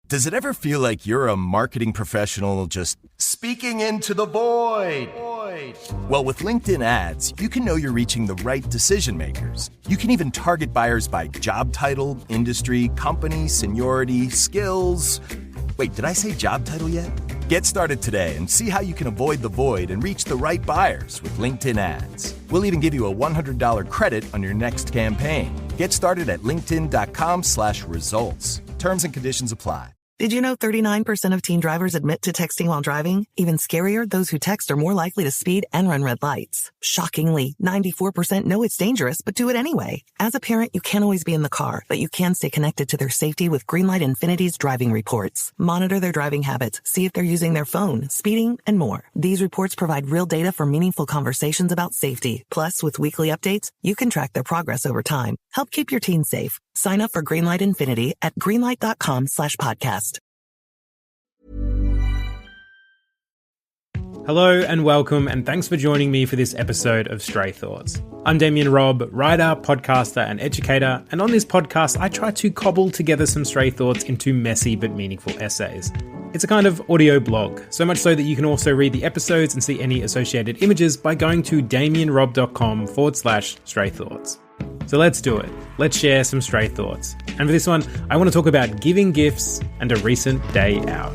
Does it ever feel like you're a marketing professional just speaking into the void? Well, with LinkedIn ads, you can know you're reaching the right decision makers. You can even target buyers by job title, industry, company, seniority, skills. Wait, did I say job title yet? Get started today and see how you can avoid the void and reach the right buyers with LinkedIn ads. We'll even give you a $100 credit on your next campaign. Get started at linkedin.com/results. Terms and conditions apply. Did you know 39% of teen drivers admit to texting while driving? Even scarier, those who text are more likely to speed and run red lights. Shockingly, 94% know it's dangerous but do it anyway. As a parent, you can't always be in the car, but you can stay connected to their safety with Greenlight Infinity's driving reports. Monitor their driving habits, see if they're using their phone, speeding, and more. These reports provide real data for meaningful conversations about safety. Plus, with weekly updates, you can track their progress over time. Help keep your teens safe. Sign up for Greenlight Infinity at greenlight.com/podcast. Hello and welcome, and thanks for joining me for this episode of Stray Thoughts. I'm Damian Robb, writer, podcaster, and educator, and on this podcast I try to cobble together some stray thoughts into messy but meaningful essays. It's a kind of audio blog, so much so that you can also read the episodes and see any associated images by going to damianrobb.com/stray thoughts. So let's do it. Let's share some stray thoughts. And for this one, I want to talk about giving gifts and a recent day out.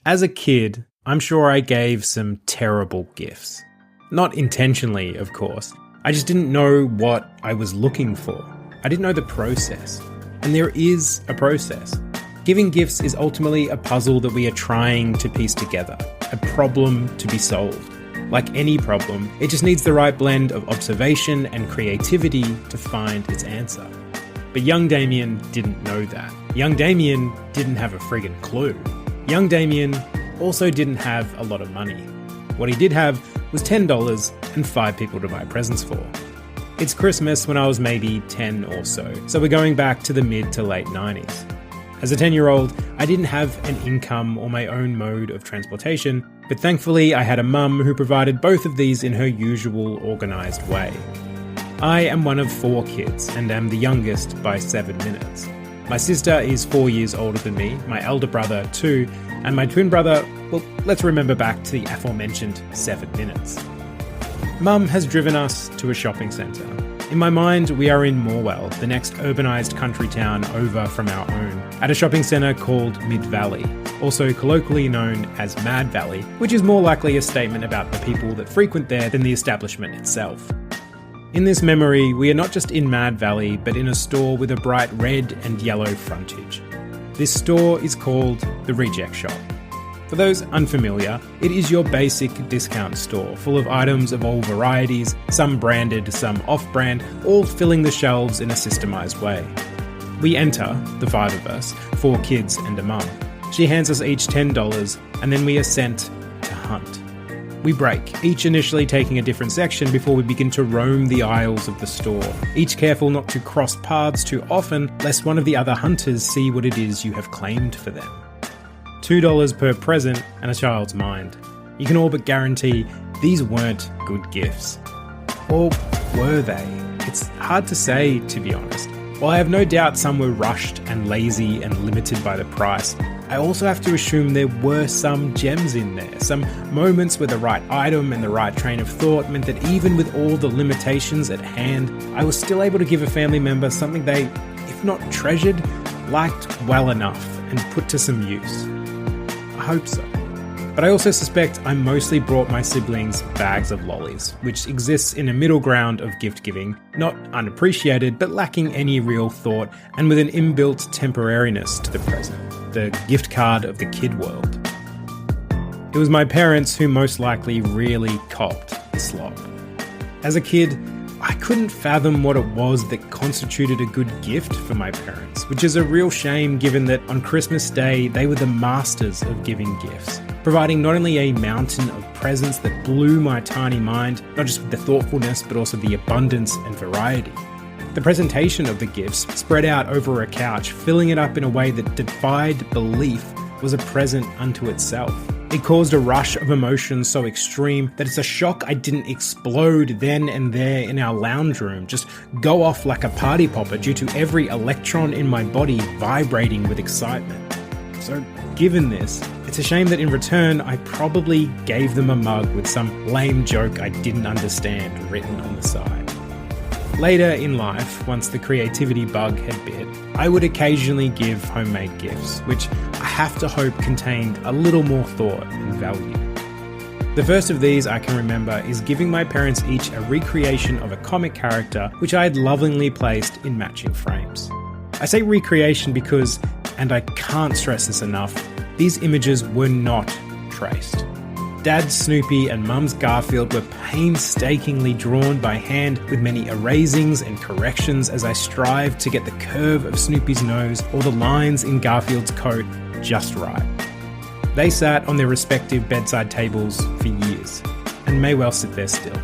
As a kid, I'm sure I gave some terrible gifts. Not intentionally, of course. I just didn't know what I was looking for. I didn't know the process. And there is a process. Giving gifts is ultimately a puzzle that we are trying to piece together, a problem to be solved. Like any problem, it just needs the right blend of observation and creativity to find its answer. But young Damian didn't know that. Young Damian didn't have a friggin' clue. Young Damian also didn't have a lot of money. What he did have was $10 and 5 people to buy presents for. It's Christmas when I was maybe 10 or so we're going back to the mid to late 90s. As a 10-year-old, I didn't have an income or my own mode of transportation, but thankfully I had a mum who provided both of these in her usual organised way. I am one of 4 kids and am the youngest by 7 minutes. My sister is 4 years older than me, my elder brother 2, and my twin brother, well, let's remember back to the aforementioned 7 minutes. Mum has driven us to a shopping centre. In my mind, we are in Morwell, the next urbanised country town over from our own, at a shopping centre called Mid Valley, also colloquially known as Mad Valley, which is more likely a statement about the people that frequent there than the establishment itself. In this memory, we are not just in Mad Valley, but in a store with a bright red and yellow frontage. This store is called the Reject Shop. For those unfamiliar, it is your basic discount store, full of items of all varieties, some branded, some off-brand, all filling the shelves in a systemised way. We enter, the 5 of us, 4 kids and a mum. She hands us each $10, and then we are sent to hunt. We break, each initially taking a different section before we begin to roam the aisles of the store, each careful not to cross paths too often, lest one of the other hunters see what it is you have claimed for them. $2 per present and a child's mind. You can all but guarantee these weren't good gifts. Or were they? It's hard to say, to be honest. While I have no doubt some were rushed and lazy and limited by the price, I also have to assume there were some gems in there, some moments where the right item and the right train of thought meant that even with all the limitations at hand, I was still able to give a family member something they, if not treasured, liked well enough and put to some use. I hope so. But I also suspect I mostly brought my siblings bags of lollies, which exists in a middle ground of gift giving, not unappreciated, but lacking any real thought and with an inbuilt temporariness to the present, the gift card of the kid world. It was my parents who most likely really copped the slop. As a kid, I couldn't fathom what it was that constituted a good gift for my parents, which is a real shame given that on Christmas Day they were the masters of giving gifts, providing not only a mountain of presents that blew my tiny mind, not just with the thoughtfulness but also the abundance and variety. The presentation of the gifts spread out over a couch, filling it up in a way that defied belief was a present unto itself. It caused a rush of emotion so extreme that it's a shock I didn't explode then and there in our lounge room, just go off like a party popper due to every electron in my body vibrating with excitement. So, given this, it's a shame that in return I probably gave them a mug with some lame joke I didn't understand written on the side. Later in life, once the creativity bug had bit, I would occasionally give homemade gifts, which I have to hope contained a little more thought and value. The first of these I can remember is giving my parents each a recreation of a comic character which I had lovingly placed in matching frames. I say recreation because, and I can't stress this enough, these images were not traced. Dad's Snoopy and Mum's Garfield were painstakingly drawn by hand with many erasings and corrections as I strived to get the curve of Snoopy's nose or the lines in Garfield's coat just right. They sat on their respective bedside tables for years, and may well sit there still.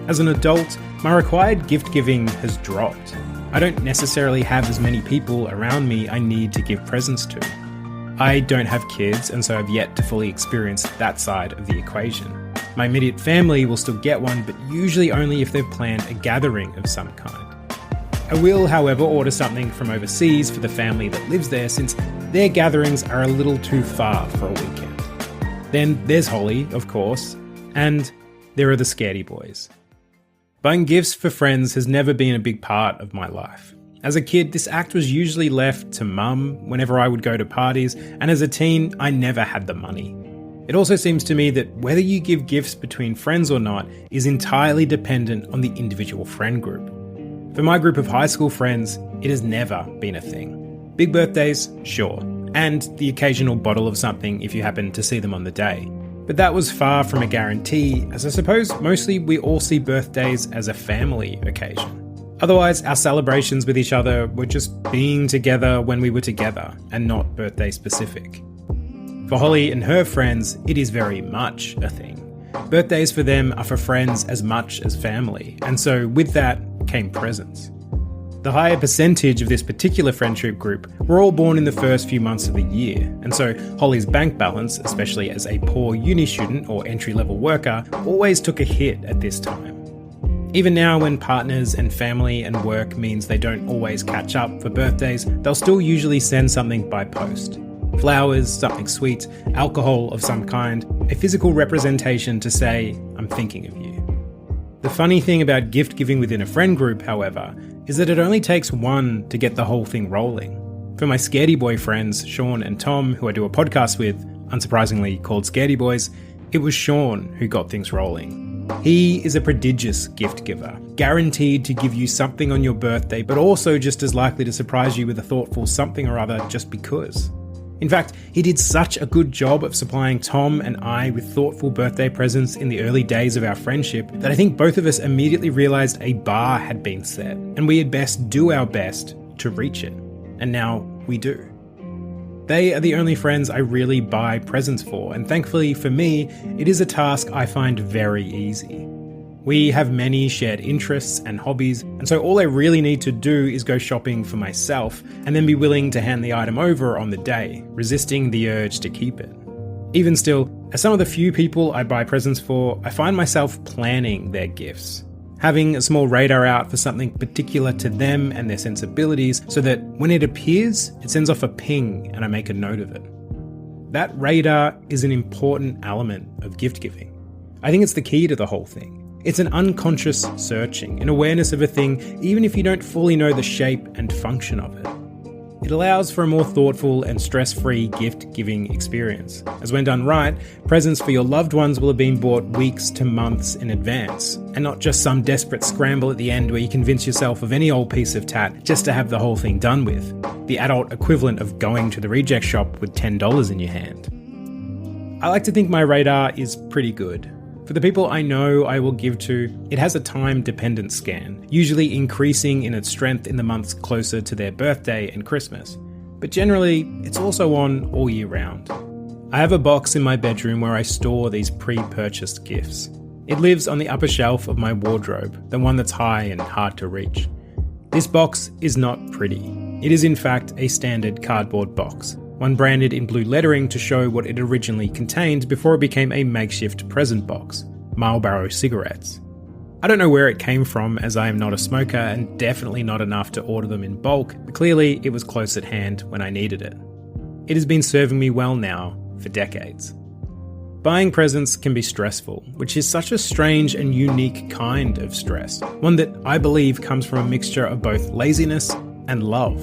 As an adult, my required gift giving has dropped. I don't necessarily have as many people around me I need to give presents to. I don't have kids, and so I've yet to fully experience that side of the equation. My immediate family will still get one, but usually only if they've planned a gathering of some kind. I will, however, order something from overseas for the family that lives there, since their gatherings are a little too far for a weekend. Then there's Holly, of course, and there are the scaredy boys. Buying gifts for friends has never been a big part of my life. As a kid, this act was usually left to mum whenever I would go to parties, and as a teen, I never had the money. It also seems to me that whether you give gifts between friends or not is entirely dependent on the individual friend group. For my group of high school friends, it has never been a thing. Big birthdays, sure, and the occasional bottle of something if you happen to see them on the day. But that was far from a guarantee, as I suppose mostly we all see birthdays as a family occasion. Otherwise, our celebrations with each other were just being together when we were together, and not birthday specific. For Holly and her friends, it is very much a thing. Birthdays for them are for friends as much as family, and so with that came presents. The higher percentage of this particular friendship group were all born in the first few months of the year, and so Holly's bank balance, especially as a poor uni student or entry-level worker, always took a hit at this time. Even now, when partners and family and work means they don't always catch up for birthdays, they'll still usually send something by post. Flowers, something sweet, alcohol of some kind, a physical representation to say, I'm thinking of you. The funny thing about gift giving within a friend group, however, is that it only takes one to get the whole thing rolling. For my Scaredy Boy friends, Sean and Tom, who I do a podcast with, unsurprisingly called Scaredy Boys, it was Sean who got things rolling. He is a prodigious gift giver, guaranteed to give you something on your birthday, but also just as likely to surprise you with a thoughtful something or other just because. In fact, he did such a good job of supplying Tom and I with thoughtful birthday presents in the early days of our friendship that I think both of us immediately realised a bar had been set, and we had best do our best to reach it. And now we do. They are the only friends I really buy presents for, and thankfully for me, it is a task I find very easy. We have many shared interests and hobbies, and so all I really need to do is go shopping for myself, and then be willing to hand the item over on the day, resisting the urge to keep it. Even still, as some of the few people I buy presents for, I find myself planning their gifts. Having a small radar out for something particular to them and their sensibilities so that when it appears, it sends off a ping and I make a note of it. That radar is an important element of gift giving. I think it's the key to the whole thing. It's an unconscious searching, an awareness of a thing even if you don't fully know the shape and function of it. It allows for a more thoughtful and stress-free gift-giving experience, as when done right, presents for your loved ones will have been bought weeks to months in advance, and not just some desperate scramble at the end where you convince yourself of any old piece of tat just to have the whole thing done with, the adult equivalent of going to the reject shop with $10 in your hand. I like to think my radar is pretty good. For the people I know I will give to, it has a time-dependent scan, usually increasing in its strength in the months closer to their birthday and Christmas. But generally, it's also on all year round. I have a box in my bedroom where I store these pre-purchased gifts. It lives on the upper shelf of my wardrobe, the one that's high and hard to reach. This box is not pretty. It is in fact a standard cardboard box, one branded in blue lettering to show what it originally contained before it became a makeshift present box: Marlboro cigarettes. I don't know where it came from, as I am not a smoker and definitely not enough to order them in bulk, but clearly it was close at hand when I needed it. It has been serving me well now for decades. Buying presents can be stressful, which is such a strange and unique kind of stress, one that I believe comes from a mixture of both laziness and love.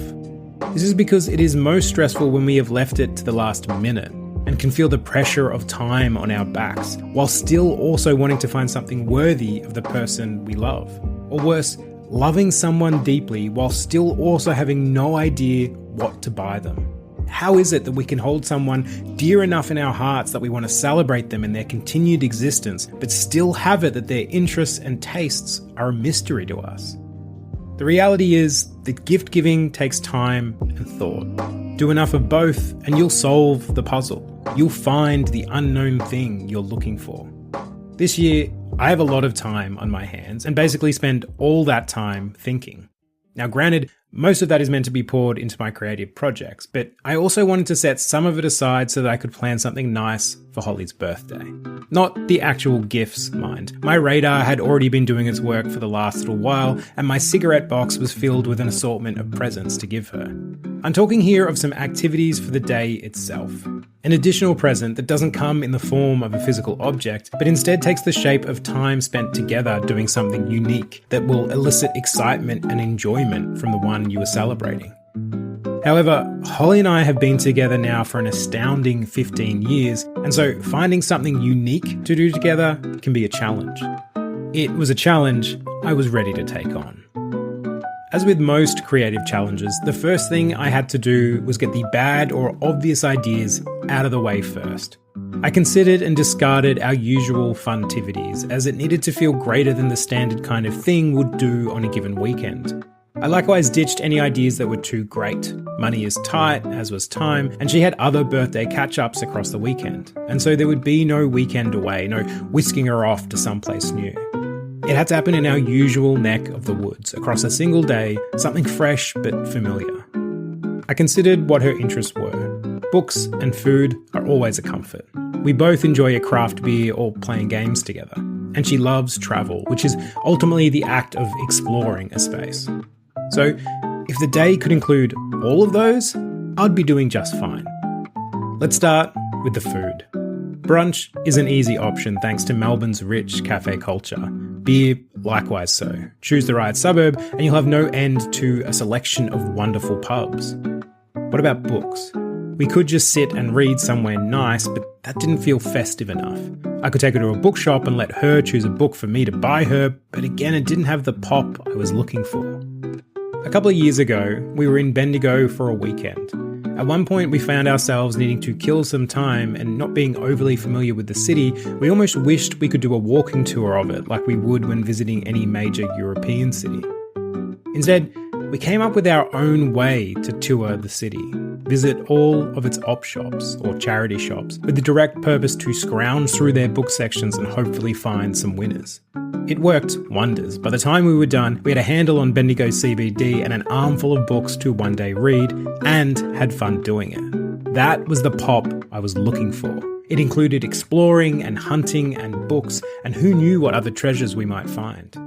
This is because it is most stressful when we have left it to the last minute and can feel the pressure of time on our backs, while still also wanting to find something worthy of the person we love. Or worse, loving someone deeply while still also having no idea what to buy them. How is it that we can hold someone dear enough in our hearts that we want to celebrate them in their continued existence, but still have it that their interests and tastes are a mystery to us? The reality is that gift giving takes time and thought. Do enough of both and you'll solve the puzzle. You'll find the unknown thing you're looking for. This year, I have a lot of time on my hands and basically spend all that time thinking. Now granted, most of that is meant to be poured into my creative projects, but I also wanted to set some of it aside so that I could plan something nice for Holly's birthday. Not the actual gifts, mind. My radar had already been doing its work for the last little while, and my cigarette box was filled with an assortment of presents to give her. I'm talking here of some activities for the day itself. An additional present that doesn't come in the form of a physical object, but instead takes the shape of time spent together doing something unique that will elicit excitement and enjoyment from the one you are celebrating. However, Holly and I have been together now for an astounding 15 years, and so finding something unique to do together can be a challenge. It was a challenge I was ready to take on. As with most creative challenges, the first thing I had to do was get the bad or obvious ideas out of the way first. I considered and discarded our usual funtivities, as it needed to feel greater than the standard kind of thing would do on a given weekend. I likewise ditched any ideas that were too great. Money is tight, as was time, and she had other birthday catch-ups across the weekend, and so there would be no weekend away, no whisking her off to someplace new. It had to happen in our usual neck of the woods, across a single day, something fresh but familiar. I considered what her interests were. Books and food are always a comfort. We both enjoy a craft beer or playing games together. And she loves travel, which is ultimately the act of exploring a space. So, if the day could include all of those, I'd be doing just fine. Let's start with the food. Brunch is an easy option thanks to Melbourne's rich cafe culture. Beer, likewise so. Choose the right suburb and you'll have no end to a selection of wonderful pubs. What about books? We could just sit and read somewhere nice, but that didn't feel festive enough. I could take her to a bookshop and let her choose a book for me to buy her, but again, it didn't have the pop I was looking for. A couple of years ago, we were in Bendigo for a weekend. At one point, we found ourselves needing to kill some time, and not being overly familiar with the city, we almost wished we could do a walking tour of it like we would when visiting any major European city. Instead, we came up with our own way to tour the city, visit all of its op shops or charity shops, with the direct purpose to scrounge through their book sections and hopefully find some winners. It worked wonders. By the time we were done, we had a handle on Bendigo CBD and an armful of books to one day read, and had fun doing it. That was the pop I was looking for. It included exploring and hunting and books, and who knew what other treasures we might find.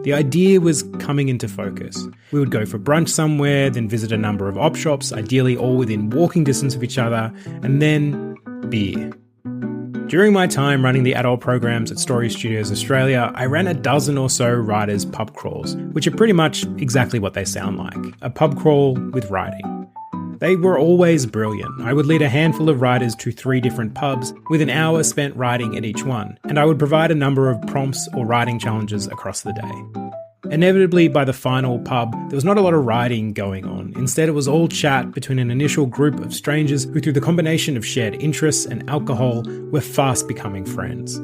The idea was coming into focus. We would go for brunch somewhere, then visit a number of op shops, ideally all within walking distance of each other, and then beer. During my time running the adult programs at Story Studios Australia, I ran a dozen or so writers' pub crawls, which are pretty much exactly what they sound like, a pub crawl with writing. They were always brilliant. I would lead a handful of writers to 3 different pubs, with an hour spent writing at each one, and I would provide a number of prompts or writing challenges across the day. Inevitably, by the final pub, there was not a lot of writing going on. Instead, it was all chat between an initial group of strangers who, through the combination of shared interests and alcohol, were fast becoming friends.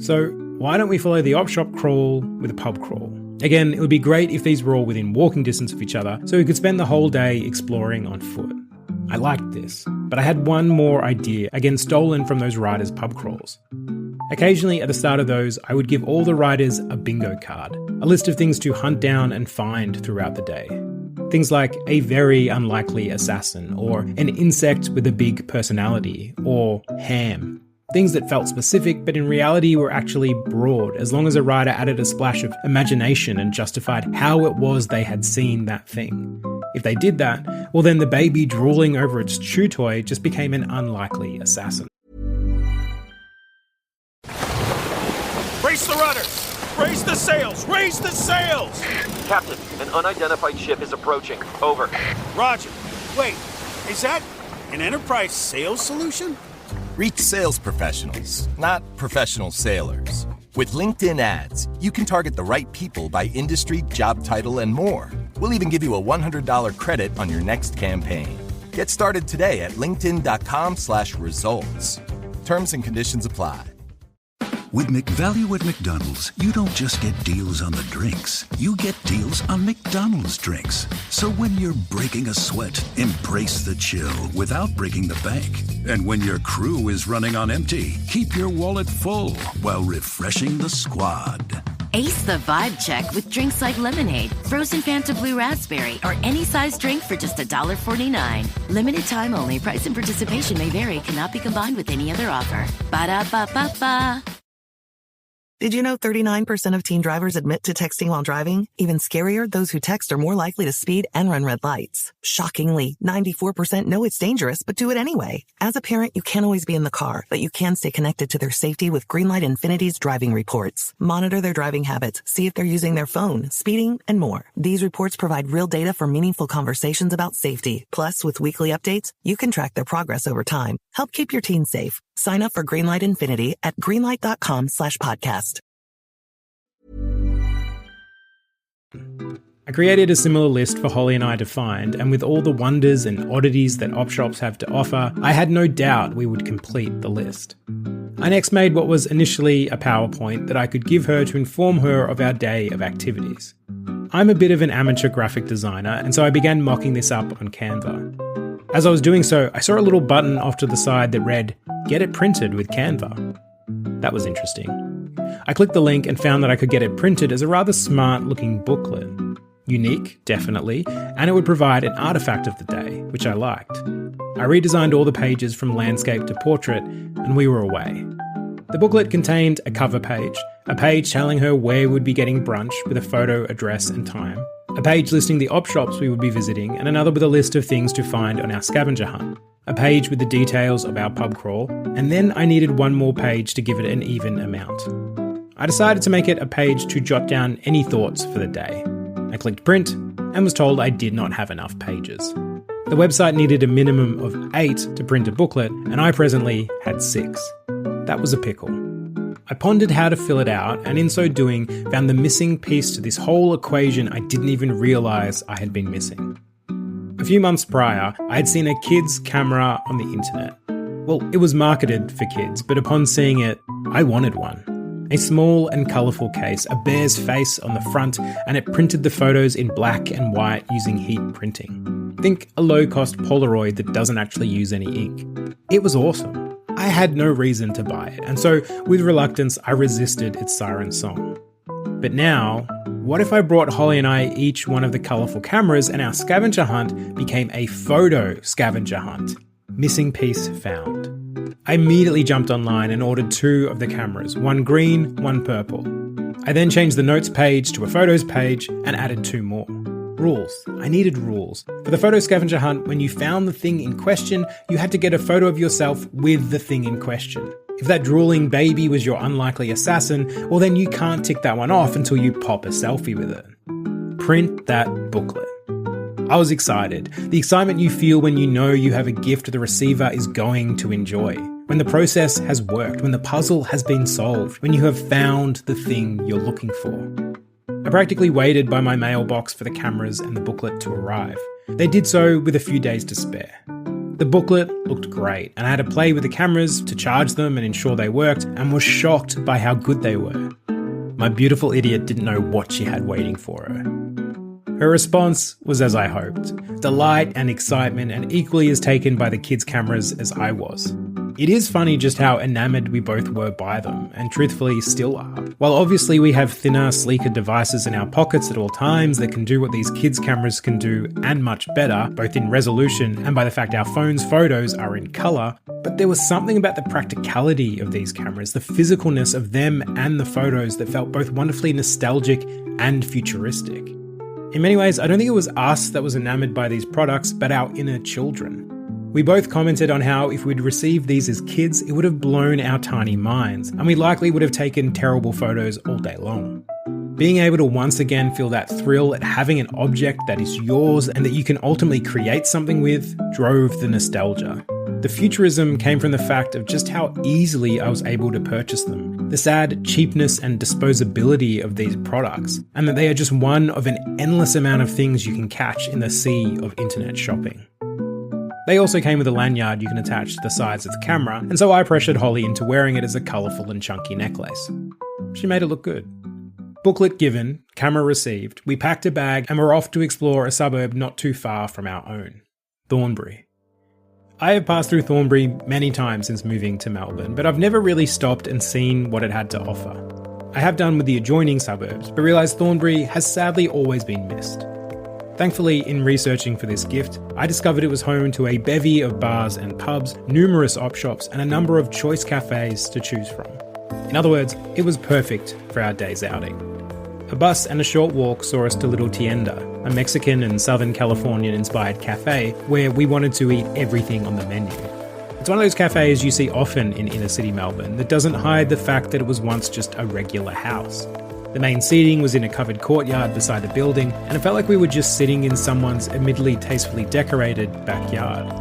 So, why don't we follow the op shop crawl with a pub crawl? Again, it would be great if these were all within walking distance of each other, so we could spend the whole day exploring on foot. I liked this, but I had one more idea, again stolen from those writers' pub crawls. Occasionally, at the start of those, I would give all the writers a bingo card, a list of things to hunt down and find throughout the day. Things like a very unlikely assassin, or an insect with a big personality, or ham. Things that felt specific, but in reality were actually broad, as long as a writer added a splash of imagination and justified how it was they had seen that thing. If they did that, well then the baby drooling over its chew toy just became an unlikely assassin. Raise the rudders! Raise the sails! Raise the sails! Captain, an unidentified ship is approaching. Over. Roger. Wait, is that an Enterprise sales solution? Reach sales professionals, not professional sailors. With LinkedIn ads, you can target the right people by industry, job title, and more. We'll even give you a $100 credit on your next campaign. Get started today at linkedin.com/results. Terms and conditions apply. With McValue at McDonald's, you don't just get deals on the drinks. You get deals on McDonald's drinks. So when you're breaking a sweat, embrace the chill without breaking the bank. And when your crew is running on empty, keep your wallet full while refreshing the squad. Ace the vibe check with drinks like lemonade, frozen Fanta Blue Raspberry, or any size drink for just $1.49. Limited time only. Price and participation may vary. Cannot be combined with any other offer. Ba-da-ba-ba-ba. Did you know 39% of teen drivers admit to texting while driving? Even scarier, those who text are more likely to speed and run red lights. Shockingly, 94% know it's dangerous but do it anyway. As a parent, you can't always be in the car, but you can stay connected to their safety with Greenlight Infinity's driving reports. Monitor their driving habits, see if they're using their phone, speeding, and more. These reports provide real data for meaningful conversations about safety. Plus, with weekly updates, you can track their progress over time. Help keep your teens safe. Sign up for Greenlight Infinity at greenlight.com/podcast. I created a similar list for Holly and I to find, and with all the wonders and oddities that op shops have to offer, I had no doubt we would complete the list. I next made what was initially a PowerPoint that I could give her to inform her of our day of activities. I'm a bit of an amateur graphic designer, and so I began mocking this up on Canva. As I was doing so, I saw a little button off to the side that read, "Get it printed with Canva." That was interesting. I clicked the link and found that I could get it printed as a rather smart-looking booklet. Unique, definitely, and it would provide an artifact of the day, which I liked. I redesigned all the pages from landscape to portrait, and we were away. The booklet contained a cover page, a page telling her where we'd be getting brunch with a photo, address, and time, a page listing the op shops we would be visiting, and another with a list of things to find on our scavenger hunt, a page with the details of our pub crawl, and then I needed one more page to give it an even amount. I decided to make it a page to jot down any thoughts for the day. I clicked print and was told I did not have enough pages. The website needed a minimum of 8 to print a booklet, and I presently had 6. That was a pickle. I pondered how to fill it out, and in so doing, found the missing piece to this whole equation I didn't even realise I had been missing. A few months prior, I had seen a kid's camera on the internet. Well, it was marketed for kids, but upon seeing it, I wanted one. A small and colourful case, a bear's face on the front, and it printed the photos in black and white using heat printing. Think a low-cost Polaroid that doesn't actually use any ink. It was awesome. I had no reason to buy it, and so with reluctance I resisted its siren song. But now, what if I brought Holly and I each one of the colourful cameras and our scavenger hunt became a photo scavenger hunt? Missing piece found. I immediately jumped online and ordered 2 of the cameras, one green, one purple. I then changed the notes page to a photos page and added 2 more. Rules. I needed rules. For the photo scavenger hunt, when you found the thing in question, you had to get a photo of yourself with the thing in question. If that drooling baby was your unlikely assassin, well then you can't tick that one off until you pop a selfie with it. Print that booklet. I was excited. The excitement you feel when you know you have a gift the receiver is going to enjoy. When the process has worked, when the puzzle has been solved, when you have found the thing you're looking for. I practically waited by my mailbox for the cameras and the booklet to arrive. They did so with a few days to spare. The booklet looked great, and I had to play with the cameras to charge them and ensure they worked, and was shocked by how good they were. My beautiful idiot didn't know what she had waiting for her. Her response was as I hoped. Delight and excitement, and equally as taken by the kids' cameras as I was. It is funny just how enamored we both were by them, and truthfully still are. While obviously we have thinner, sleeker devices in our pockets at all times that can do what these kids' cameras can do and much better, both in resolution and by the fact our phone's photos are in colour, but there was something about the practicality of these cameras, the physicalness of them and the photos that felt both wonderfully nostalgic and futuristic. In many ways, I don't think it was us that was enamored by these products, but our inner children. We both commented on how if we'd received these as kids, it would have blown our tiny minds, and we likely would have taken terrible photos all day long. Being able to once again feel that thrill at having an object that is yours and that you can ultimately create something with drove the nostalgia. The futurism came from the fact of just how easily I was able to purchase them, the sad cheapness and disposability of these products, and that they are just one of an endless amount of things you can catch in the sea of internet shopping. They also came with a lanyard you can attach to the sides of the camera, and so I pressured Holly into wearing it as a colourful and chunky necklace. She made it look good. Booklet given, camera received, we packed a bag and were off to explore a suburb not too far from our own, Thornbury. I have passed through Thornbury many times since moving to Melbourne, but I've never really stopped and seen what it had to offer. I have done with the adjoining suburbs, but realised Thornbury has sadly always been missed. Thankfully, in researching for this gift, I discovered it was home to a bevy of bars and pubs, numerous op shops, and a number of choice cafes to choose from. In other words, it was perfect for our day's outing. A bus and a short walk saw us to Little Tienda, a Mexican and Southern Californian-inspired cafe where we wanted to eat everything on the menu. It's one of those cafes you see often in inner-city Melbourne that doesn't hide the fact that it was once just a regular house. The main seating was in a covered courtyard beside the building, and it felt like we were just sitting in someone's admittedly tastefully decorated backyard.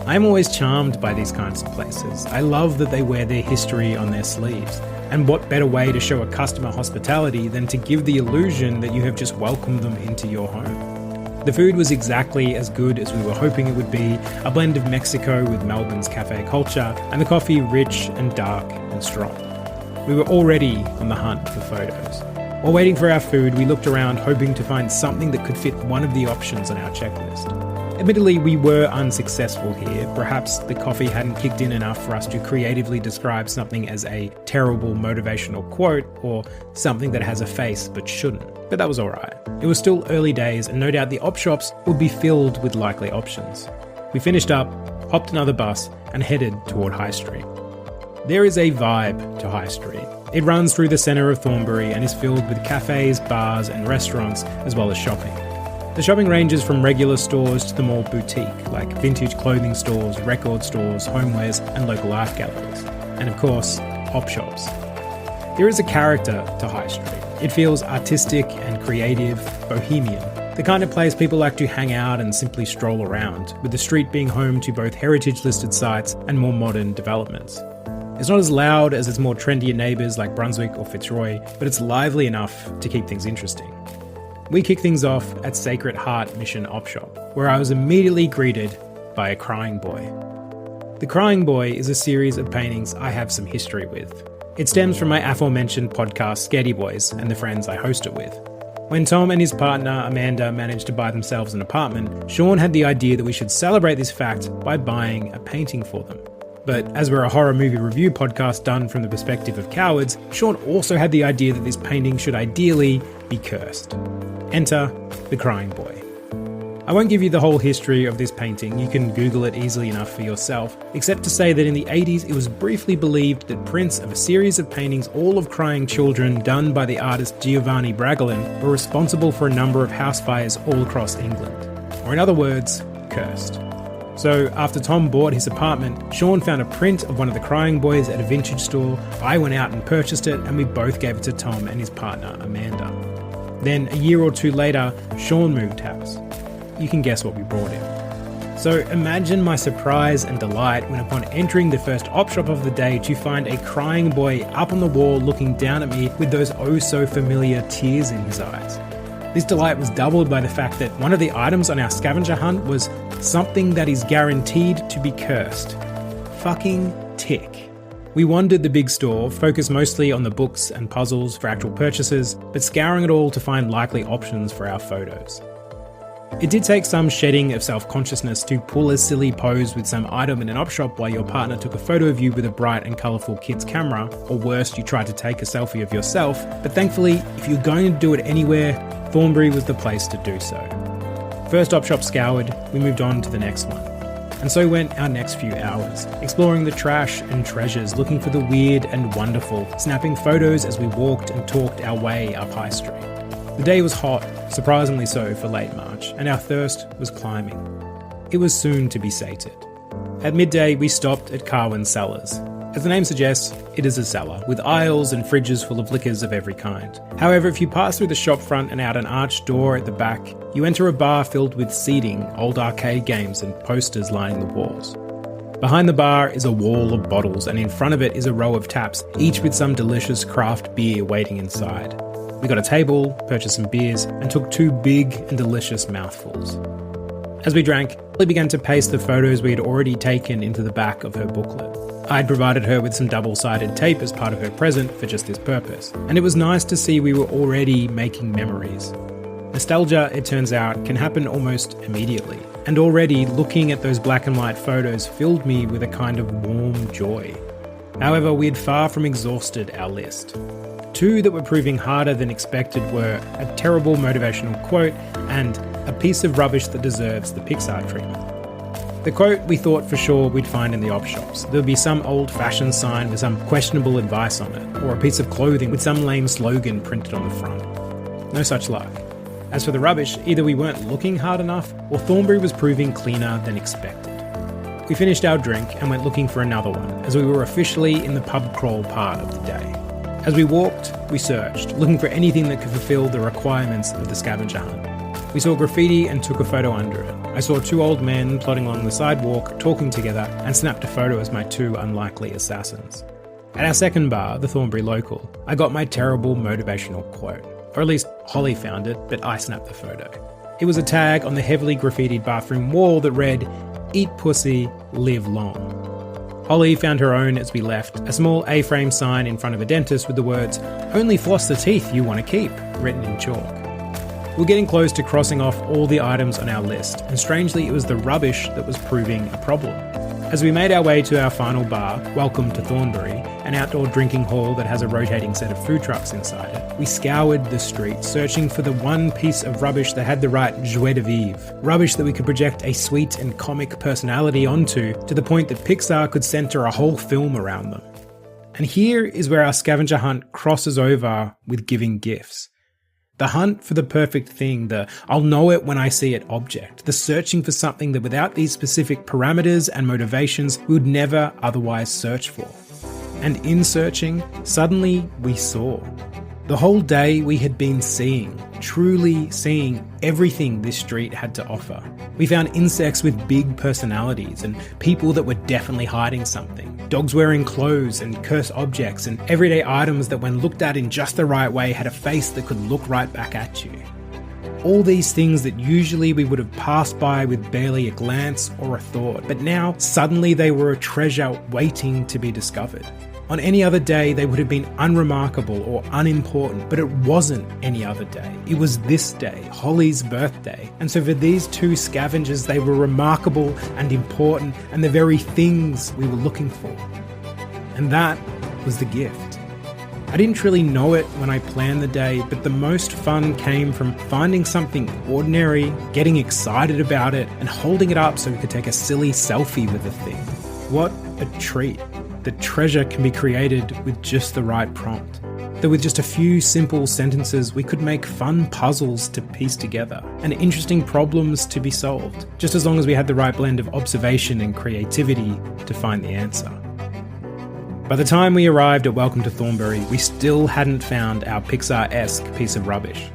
I am always charmed by these kinds of places. I love that they wear their history on their sleeves. And what better way to show a customer hospitality than to give the illusion that you have just welcomed them into your home. The food was exactly as good as we were hoping it would be, a blend of Mexico with Melbourne's cafe culture, and the coffee rich and dark and strong. We were already on the hunt for photos. While waiting for our food, we looked around hoping to find something that could fit one of the options on our checklist. Admittedly, we were unsuccessful here. Perhaps the coffee hadn't kicked in enough for us to creatively describe something as a terrible motivational quote or something that has a face but shouldn't. But that was alright. It was still early days and no doubt the op shops would be filled with likely options. We finished up, hopped another bus and headed toward High Street. There is a vibe to High Street. It runs through the centre of Thornbury and is filled with cafes, bars and restaurants as well as shopping. The shopping ranges from regular stores to the more boutique, like vintage clothing stores, record stores, homewares and local art galleries. And of course, op shops. There is a character to High Street. It feels artistic and creative, bohemian. The kind of place people like to hang out and simply stroll around, with the street being home to both heritage-listed sites and more modern developments. It's not as loud as its more trendier neighbours like Brunswick or Fitzroy, but it's lively enough to keep things interesting. We kick things off at Sacred Heart Mission Op Shop, where I was immediately greeted by a crying boy. The Crying Boy is a series of paintings I have some history with. It stems from my aforementioned podcast Scaredy Boys and the friends I host it with. When Tom and his partner Amanda managed to buy themselves an apartment, Sean had the idea that we should celebrate this fact by buying a painting for them. But as we're a horror movie review podcast done from the perspective of cowards, Sean also had the idea that this painting should ideally be cursed. Enter the Crying Boy. I won't give you the whole history of this painting, you can Google it easily enough for yourself, except to say that in the 80s it was briefly believed that prints of a series of paintings all of crying children done by the artist Giovanni Bragolin were responsible for a number of house fires all across England. Or in other words, cursed. So after Tom bought his apartment, Sean found a print of one of the Crying Boys at a vintage store, I went out and purchased it and we both gave it to Tom and his partner Amanda. Then a year or two later, Sean moved house. You can guess what we brought him. So imagine my surprise and delight when upon entering the first op shop of the day to find a crying boy up on the wall looking down at me with those oh so familiar tears in his eyes. This delight was doubled by the fact that one of the items on our scavenger hunt was something that is guaranteed to be cursed. Fucking tick. We wandered the big store, focused mostly on the books and puzzles for actual purchases, but scouring it all to find likely options for our photos. It did take some shedding of self-consciousness to pull a silly pose with some item in an op shop while your partner took a photo of you with a bright and colourful kid's camera, or worse, you tried to take a selfie of yourself, but thankfully, if you're going to do it anywhere, Thornbury was the place to do so. First op shop scoured, we moved on to the next one. And so went our next few hours, exploring the trash and treasures, looking for the weird and wonderful, snapping photos as we walked and talked our way up High Street. The day was hot, surprisingly so for late March, and our thirst was climbing. It was soon to be sated. At midday, we stopped at Carwyn's Cellars. As the name suggests, it is a cellar, with aisles and fridges full of liquors of every kind. However, if you pass through the shop front and out an arched door at the back, you enter a bar filled with seating, old arcade games and posters lining the walls. Behind the bar is a wall of bottles, and in front of it is a row of taps, each with some delicious craft beer waiting inside. We got a table, purchased some beers, and took 2 big and delicious mouthfuls. As we drank, Holly began to paste the photos we had already taken into the back of her booklet. I'd provided her with some double-sided tape as part of her present for just this purpose, and it was nice to see we were already making memories. Nostalgia, it turns out, can happen almost immediately, and already looking at those black and white photos filled me with a kind of warm joy. However, we had far from exhausted our list. 2 that were proving harder than expected were a terrible motivational quote and a piece of rubbish that deserves the Pixar treatment. The quote we thought for sure we'd find in the op shops. There would be some old-fashioned sign with some questionable advice on it, or a piece of clothing with some lame slogan printed on the front. No such luck. As for the rubbish, either we weren't looking hard enough, or Thornbury was proving cleaner than expected. We finished our drink and went looking for another one, as we were officially in the pub crawl part of the day. As we walked, we searched, looking for anything that could fulfill the requirements of the scavenger hunt. We saw graffiti and took a photo under it. I saw 2 old men plodding along the sidewalk, talking together, and snapped a photo as my 2 unlikely assassins. At our second bar, the Thornbury Local, I got my terrible motivational quote. Or at least Holly found it, but I snapped the photo. It was a tag on the heavily graffitied bathroom wall that read, "Eat pussy, live long." Holly found her own as we left, a small A-frame sign in front of a dentist with the words, "Only floss the teeth you want to keep," written in chalk. We're getting close to crossing off all the items on our list, and strangely it was the rubbish that was proving a problem. As we made our way to our final bar, Welcome to Thornbury, an outdoor drinking hall that has a rotating set of food trucks inside it, we scoured the street, searching for the one piece of rubbish that had the right joie de vivre. Rubbish that we could project a sweet and comic personality onto, to the point that Pixar could centre a whole film around them. And here is where our scavenger hunt crosses over with giving gifts. The hunt for the perfect thing, the "I'll know it when I see it" object, the searching for something that without these specific parameters and motivations we would never otherwise search for. And in searching, suddenly we saw. The whole day we had been seeing, truly seeing everything this street had to offer. We found insects with big personalities and people that were definitely hiding something. Dogs wearing clothes and cursed objects and everyday items that when looked at in just the right way had a face that could look right back at you. All these things that usually we would have passed by with barely a glance or a thought, but now suddenly they were a treasure waiting to be discovered. On any other day, they would have been unremarkable or unimportant, but it wasn't any other day. It was this day, Holly's birthday. And so for these 2 scavengers, they were remarkable and important and the very things we were looking for. And that was the gift. I didn't really know it when I planned the day, but the most fun came from finding something ordinary, getting excited about it, and holding it up so we could take a silly selfie with the thing. What a treat. The treasure can be created with just the right prompt. That with just a few simple sentences, we could make fun puzzles to piece together and interesting problems to be solved, just as long as we had the right blend of observation and creativity to find the answer. By the time we arrived at Welcome to Thornbury, we still hadn't found our Pixar-esque piece of rubbish.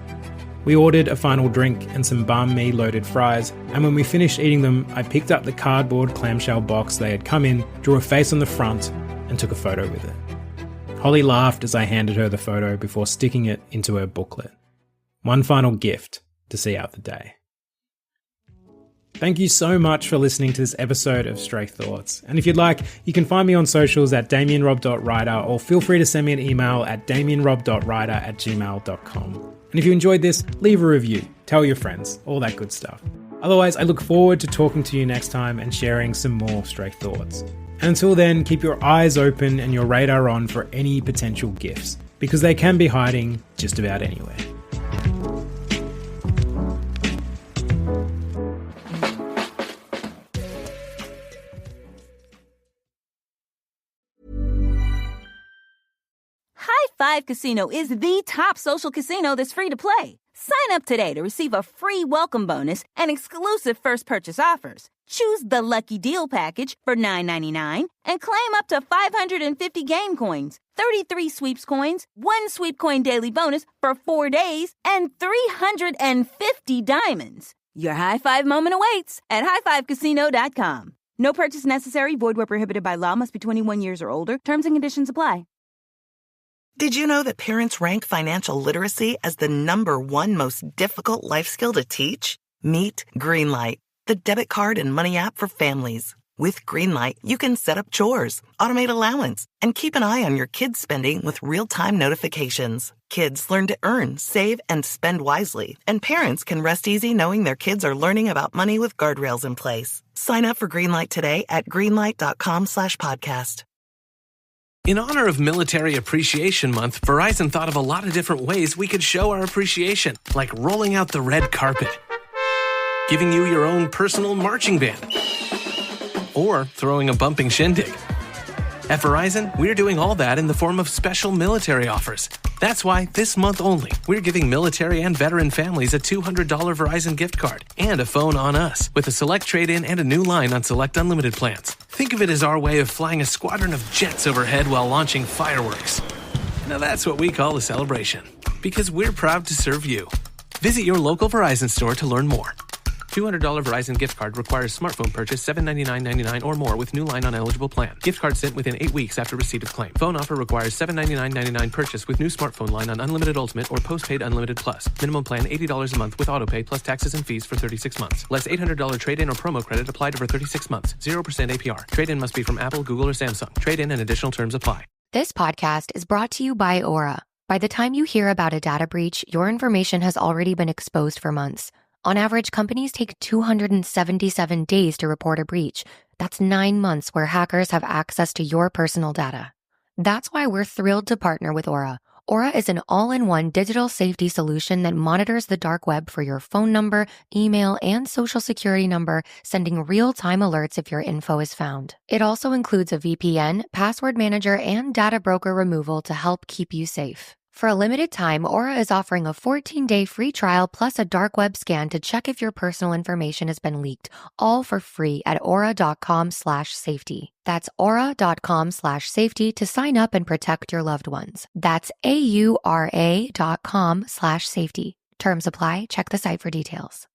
We ordered a final drink and some banh mi loaded fries, and when we finished eating them, I picked up the cardboard clamshell box they had come in, drew a face on the front, and took a photo with it. Holly laughed as I handed her the photo before sticking it into her booklet. One final gift to see out the day. Thank you so much for listening to this episode of Stray Thoughts. And if you'd like, you can find me on socials at damianrob.writer, or feel free to send me an email at damianrob.writer@gmail.com. And if you enjoyed this, leave a review, tell your friends, all that good stuff. Otherwise, I look forward to talking to you next time and sharing some more Stray Thoughts. And until then, keep your eyes open and your radar on for any potential gifts, because they can be hiding just about anywhere. High Five Casino is the top social casino that's free to play. Sign up today to receive a free welcome bonus and exclusive first purchase offers. Choose the Lucky Deal package for $9.99 and claim up to 550 game coins, 33 sweeps coins, 1 sweep coin daily bonus for 4 days, and 350 diamonds. Your high five moment awaits at highfivecasino.com. No purchase necessary. Void where prohibited by law. Must be 21 years or older. Terms and conditions apply. Did you know that parents rank financial literacy as the #1 most difficult life skill to teach? Meet Greenlight, the debit card and money app for families. With Greenlight, you can set up chores, automate allowance, and keep an eye on your kids' spending with real-time notifications. Kids learn to earn, save, and spend wisely, and parents can rest easy knowing their kids are learning about money with guardrails in place. Sign up for Greenlight today at greenlight.com/podcast. In honor of Military Appreciation Month, Verizon thought of a lot of different ways we could show our appreciation, like rolling out the red carpet, giving you your own personal marching band, or throwing a bumping shindig. At Verizon, we're doing all that in the form of special military offers. That's why, this month only, we're giving military and veteran families a $200 Verizon gift card and a phone on us, with a select trade-in and a new line on select unlimited plans. Think of it as our way of flying a squadron of jets overhead while launching fireworks. Now that's what we call a celebration, because we're proud to serve you. Visit your local Verizon store to learn more. $200 Verizon gift card requires smartphone purchase $799.99 or more with new line on eligible plan. Gift card sent within 8 weeks after receipt of claim. Phone offer requires $799.99 purchase with new smartphone line on Unlimited Ultimate or Postpaid Unlimited Plus. Minimum plan $80 a month with autopay plus taxes and fees for 36 months. Less $800 trade-in or promo credit applied over 36 months. 0% APR. Trade-in must be from Apple, Google, or Samsung. Trade-in and additional terms apply. This podcast is brought to you by Aura. By the time you hear about a data breach, your information has already been exposed for months. On average, companies take 277 days to report a breach. That's 9 months where hackers have access to your personal data. That's why we're thrilled to partner with Aura. Aura is an all-in-one digital safety solution that monitors the dark web for your phone number, email, and social security number, sending real-time alerts if your info is found. It also includes a VPN, password manager, and data broker removal to help keep you safe. For a limited time, Aura is offering a 14-day free trial plus a dark web scan to check if your personal information has been leaked, all for free at aura.com/safety. That's aura.com/safety to sign up and protect your loved ones. That's AURA.com/safety. Terms apply. Check the site for details.